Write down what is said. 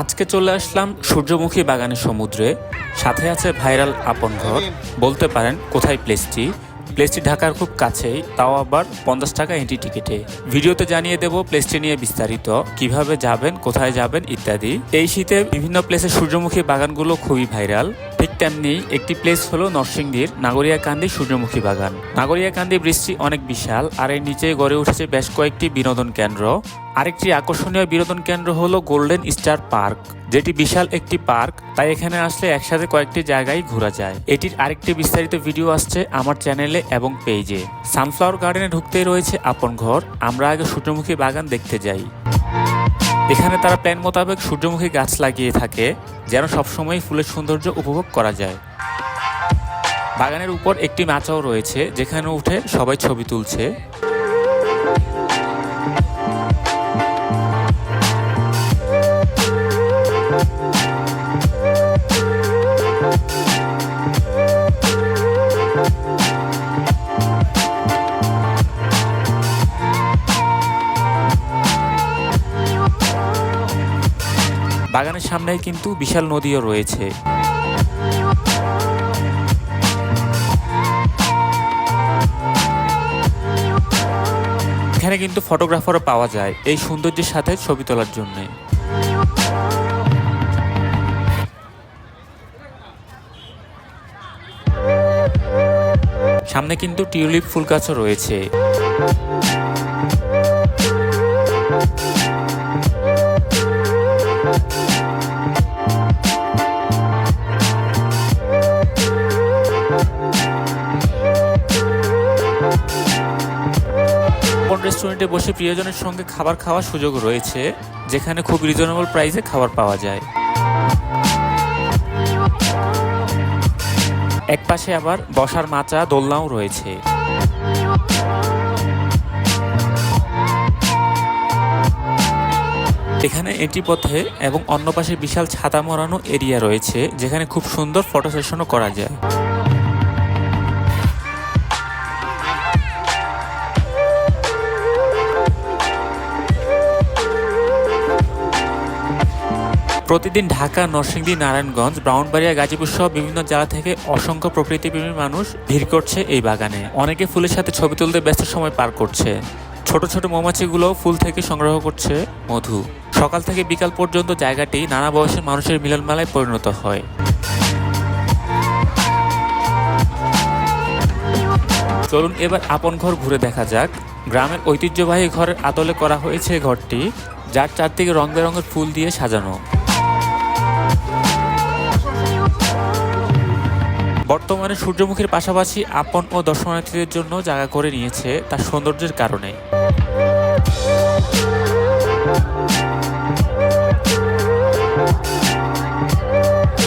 আজকে চলে আসলাম সূর্যমুখী বাগানের সমুদ্রে। সাথে আছে ভাইরাল আপন ঘর। বলতে পারেন কোথায় প্লেসটি ঢাকার খুব কাছেই, তাও আবার 50 টাকা এন্ট্রি টিকিটে। ভিডিওতে জানিয়ে দেব প্লেসটি নিয়ে বিস্তারিত, কিভাবে যাবেন, কোথায় যাবেন ইত্যাদি। এই শীতে বিভিন্ন প্লেসে সূর্যমুখী বাগানগুলো খুবই ভাইরাল। ঠিক তেমনি একটি প্লেস হলো নরসিংদীর নাগরিয়াকান্দি সূর্যমুখী বাগান। নাগরিয়াকান্দি ব্রিজটি অনেক বিশাল, আর এর নিচে গড়ে উঠেছে বেশ কয়েকটি বিনোদন কেন্দ্র। আরেকটি আকর্ষণীয় বিনোদন কেন্দ্র হলো গোল্ডেন স্টার পার্ক, যেটি বিশাল একটি পার্ক, তাই এখানে আসলে একসাথে কয়েকটি জায়গায় ঘোরা যায়। এটির আরেকটি বিস্তারিত ভিডিও আসছে আমার চ্যানেলে এবং পেজে। সানফ্লাওয়ার গার্ডেনে ঢুকতেই রয়েছে আপন ঘর। আমরা আগে সূর্যমুখী বাগান দেখতে যাই। এখানে তারা প্ল্যান মোতাবেক সূর্যমুখী গাছ লাগিয়ে থাকে, যেন সবসময় ফুলের সৌন্দর্য উপভোগ করা যায়। বাগানের উপর একটি মাচাও রয়েছে, যেখানে উঠে সবাই ছবি তুলছে। বাগানের সামনেই কিন্তু বিশাল নদীও রয়েছে। এখানে কিন্তু ফটোগ্রাফারও পাওয়া যায় এই সৌন্দর্যের সাথে ছবি তোলার জন্য। সামনে কিন্তু টিউলিপ ফুল গাছও রয়েছে। রেস্টুরেন্টে বসে প্রিয়জনের সঙ্গে খাবার খাওয়ার সুযোগ রয়েছে, যেখানে খুব রিজনেবল প্রাইসে খাবার পাওয়া যায়। এক পাশে আবার বসার মাচা, দোলনাও রয়েছে। এখানে এন্ট্রি পথে এবং অন্য পাশে বিশাল ছাতা মরানো এরিয়া রয়েছে, যেখানে খুব সুন্দর ফটো সেশনও করা যায়। প্রতিদিন ঢাকা, নরসিংদী, নারায়ণগঞ্জ, ব্রাহ্মণবাড়িয়া, গাজীপুর সহ বিভিন্ন জেলা থেকে অসংখ্য প্রকৃতিপ্রেমী মানুষ ভিড় করছে এই বাগানে। অনেকে ফুলের সাথে ছবি তুলতে ব্যস্ত সময় পার করছে। ছোট ছোট মৌমাছিগুলো ফুল থেকে সংগ্রহ করছে মধু। সকাল থেকে বিকাল পর্যন্ত জায়গাটি নানা বয়সের মানুষের মিলনমেলায় পরিণত হয়। চলুন এবার আপন ঘর ঘুরে দেখা যাক। গ্রামের ঐতিহ্যবাহী ঘরের আদলে করা হয়েছে ঘরটি, যার চারদিকে রং বেরঙের ফুল দিয়ে সাজানো। বর্তমানে সূর্যমুখীর পাশাপাশি আপন ও দর্শনার্থীদের জন্য জায়গা করে নিয়েছে তার সৌন্দর্যের কারণে।